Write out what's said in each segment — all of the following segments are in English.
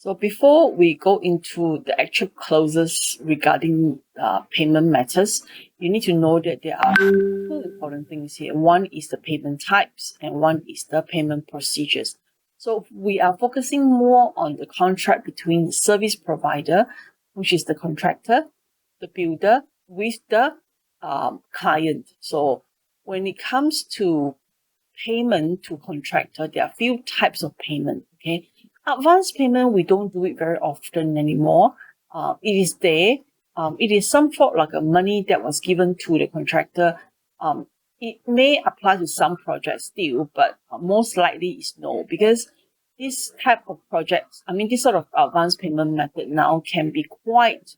So before we go into the actual clauses regarding payment matters, you need to know that there are two important things here. One is the payment types and one is the payment procedures. So we are focusing more on the contract between the service provider, which is the contractor, the builder, with the client. So when it comes to payment to contractor, there are few types of payment. Okay, advance payment, we don't do it very often anymore. It is there. It is some sort like a money that was given to the contractor. It may apply to some projects still, but most likely is no, because this type of projects, this sort of advance payment method now can be quite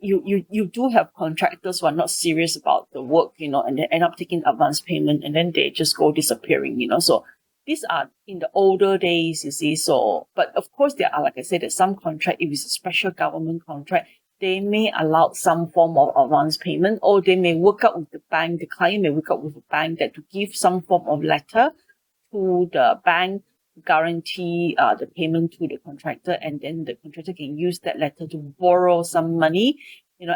you do have contractors who are not serious about the work, and they end up taking advance payment and then they just go disappearing, So these are in the older days, you see. So, but of course there are, like I said, there's some contract, if it's a special government contract, they may allow some form of advance payment, or they may work out with the bank, the client may work out with the bank that to give some form of letter to the bank guarantee the payment to the contractor, and then the contractor can use that letter to borrow some money,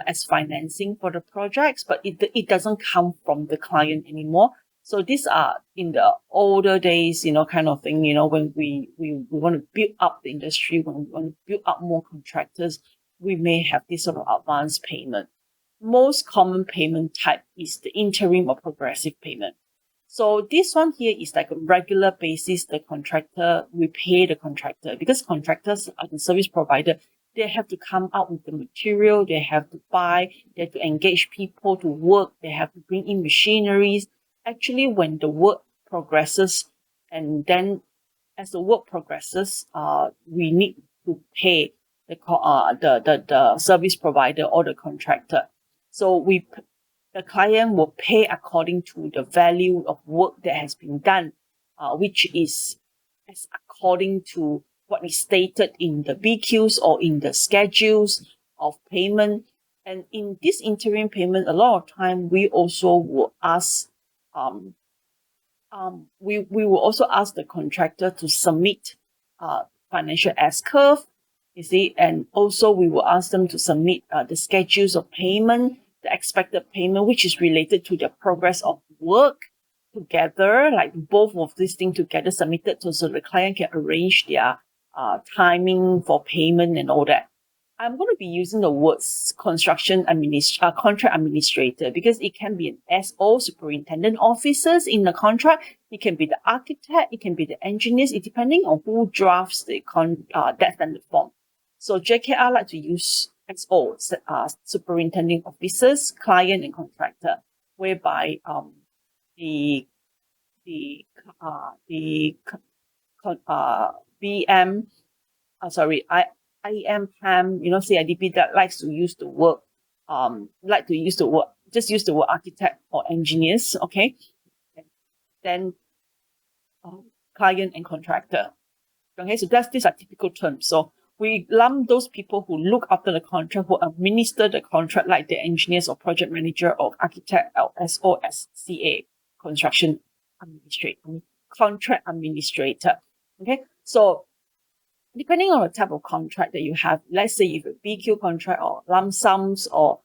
as financing for the projects, but it doesn't come from the client anymore. So these are in the older days, kind of thing, when we want to build up the industry, when we want to build up more contractors, we may have this sort of advance payment. Most common payment type is the interim or progressive payment. So this one here is like a regular basis, the contractor, we pay the contractor, because contractors are the service provider. They have to come out with the material, they have to buy, they have to engage people to work, they have to bring in machineries. Actually, when the work progresses, and then as the work progresses, we need to pay the service provider or the contractor. So the client will pay according to the value of work that has been done, which is as according to what is stated in the BQs or in the schedules of payment. And in this interim payment, a lot of time we also will ask, we will also ask the contractor to submit financial S-curve, you see, and also we will ask them to submit the schedules of payment, the expected payment, which is related to the progress of work together, like both of these things together submitted so the client can arrange their timing for payment and all that. I'm going to be using the words contract administrator, because it can be an SO, superintendent officers in the contract. It can be the architect, it can be the engineers, it depending on who drafts the that standard form. So JKR like to use SO, superintending officers, client and contractor, whereby the BM, IM, PAM, CIDP that likes to use the word, just use the word architect or engineers, okay? And then client and contractor. Okay, so these are typical terms. So we lump those people who look after the contract, who administer the contract, like the engineers or project manager or architect, or SO as CA, construction administrator, contract administrator. Okay, so depending on the type of contract that you have, let's say if a BQ contract or lump sums, or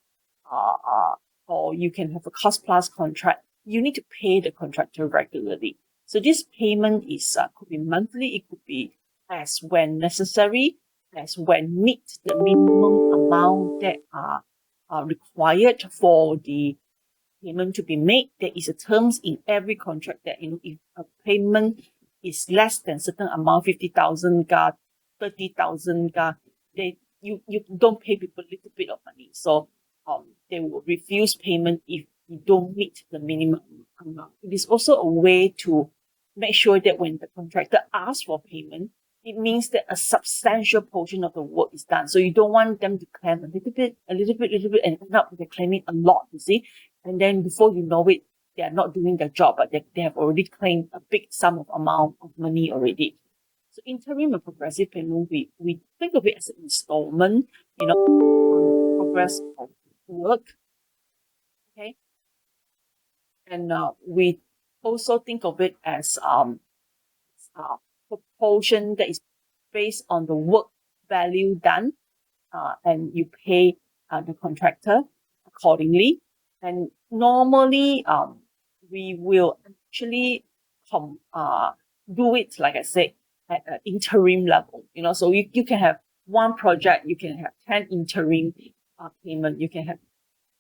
you can have a cost plus contract, you need to pay the contractor regularly. So this payment is could be monthly, it could be as when necessary, as when meet the minimum amount that are required for the payment to be made. There is a terms in every contract that if a payment is less than certain amount, 50,000 ga, 30,000 ga, you don't pay people a little bit of money. So they will refuse payment if you don't meet the minimum amount. It is also a way to make sure that when the contractor asks for payment, it means that a substantial portion of the work is done. So you don't want them to claim a little bit, and end up they're claiming a lot, you see. And then before you know it, they are not doing their job, but they have already claimed a big sum of amount of money already. So interim and progressive payment, we think of it as an installment, on progress of work. Okay. And we also think of it as proportion that is based on the work value done, and you pay the contractor accordingly. And normally, we will actually do it, like I said, at an interim level. So you can have one project, you can have 10 interim payment, you can have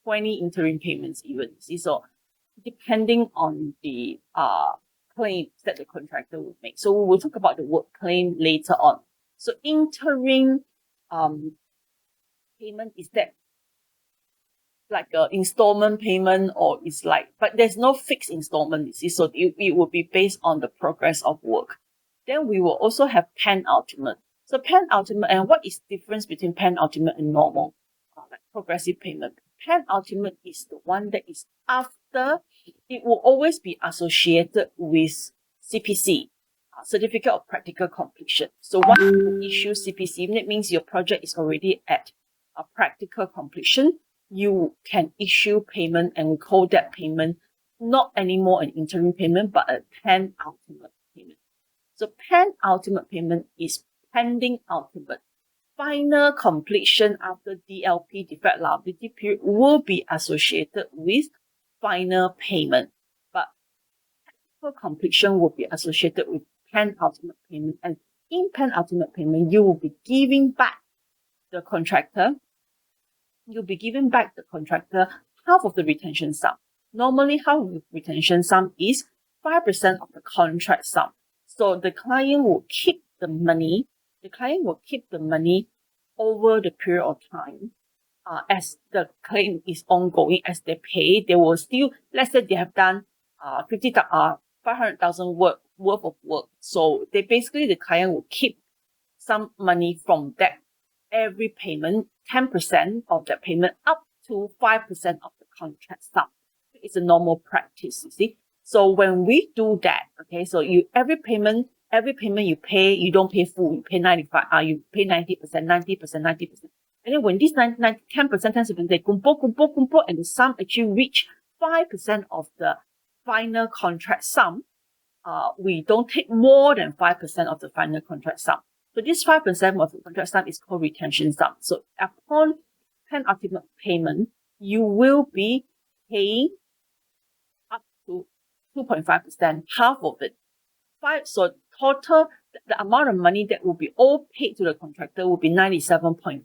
20 interim payments even. See, so depending on the claims that the contractor will make. So we will talk about the word claim later on. So interim payment, is that like a installment payment, or is like, but there's no fixed installment, you see, so it will be based on the progress of work. Then we will also have penultimate. So penultimate, and what is the difference between penultimate and normal, like progressive payment? Penultimate is the one that is after, it will always be associated with CPC, Certificate of Practical Completion. So once you issue CPC, that means your project is already at a practical completion. You can issue payment, and we call that payment not anymore an interim payment, but a penultimate payment. So penultimate payment is pending ultimate. Final completion after DLP, deferred liability period, will be associated with final payment, but practical completion will be associated with penultimate payment. And in penultimate payment, you will be giving back the contractor. You'll be giving back the contractor half of the retention sum. Normally, half of the retention sum is 5% of the contract sum. So the client will keep the money. The client will keep the money over the period of time. As the claim is ongoing, as they pay, they will still, let's say they have done 500,000 worth of work. So they basically, the client will keep some money from that every payment, 10% of that payment, up to 5% of the contract sum. It's a normal practice, you see. So when we do that, okay, so every payment you pay, you don't pay full, you pay 95, you pay 90%, 90%, 90%. And then when this 10%, 10%, they kumpo, and the sum actually reach 5% of the final contract sum, we don't take more than 5% of the final contract sum. So this 5% of the contract sum is called retention sum. So upon penultimate payment, you will be paying up to 2.5%, half of it. So total, the amount of money that will be all paid to the contractor will be 97.5%.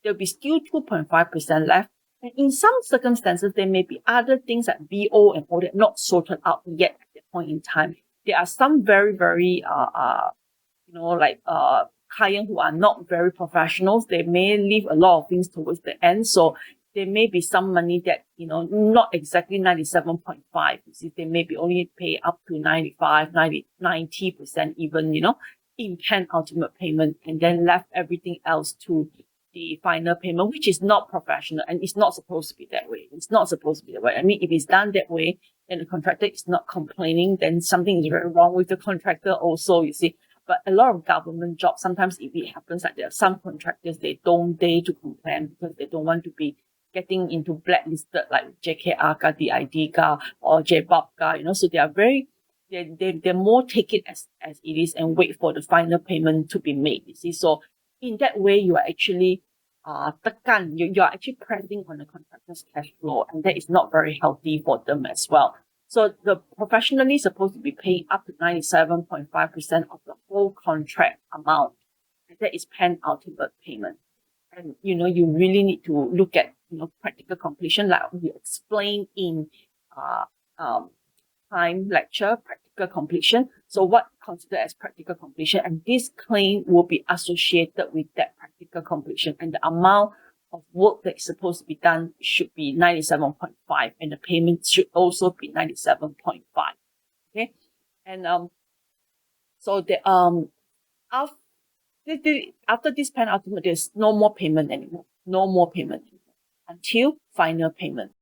There will be still 2.5% left. And in some circumstances, there may be other things like BO and all that not sorted out yet at that point in time. There are some very, very, clients who are not very professionals. They may leave a lot of things towards the end. So there may be some money that, not exactly 97.5. You see, they may be only pay up to 95, 90% even, in penultimate payment, and then left everything else to the final payment, which is not professional, and it's not supposed to be that way. It's not supposed to be that way. I mean, if it's done that way and the contractor is not complaining, then something is very wrong with the contractor also, you see. But a lot of government jobs, sometimes if it happens like there are some contractors, they don't dare to complain because they don't want to be getting into blacklisted like JKR, DID, or JBOB, so they are very, they're more take it as it is and wait for the final payment to be made, you see. So in that way, you are actually you are actually pressing on the contractor's cash flow, and that is not very healthy for them as well. So the professionally supposed to be paying up to 97.5% of the whole contract amount. And that is penultimate payment. And, you really need to look at, practical completion, like we explained in time lecture, practical completion. So what considered as practical completion, and this claim will be associated with that practical completion, and the amount of work that is supposed to be done should be 97.5, and the payment should also be 97.5. Okay, and so the after this penultimate, there's no more payment anymore. No more payment anymore until final payment.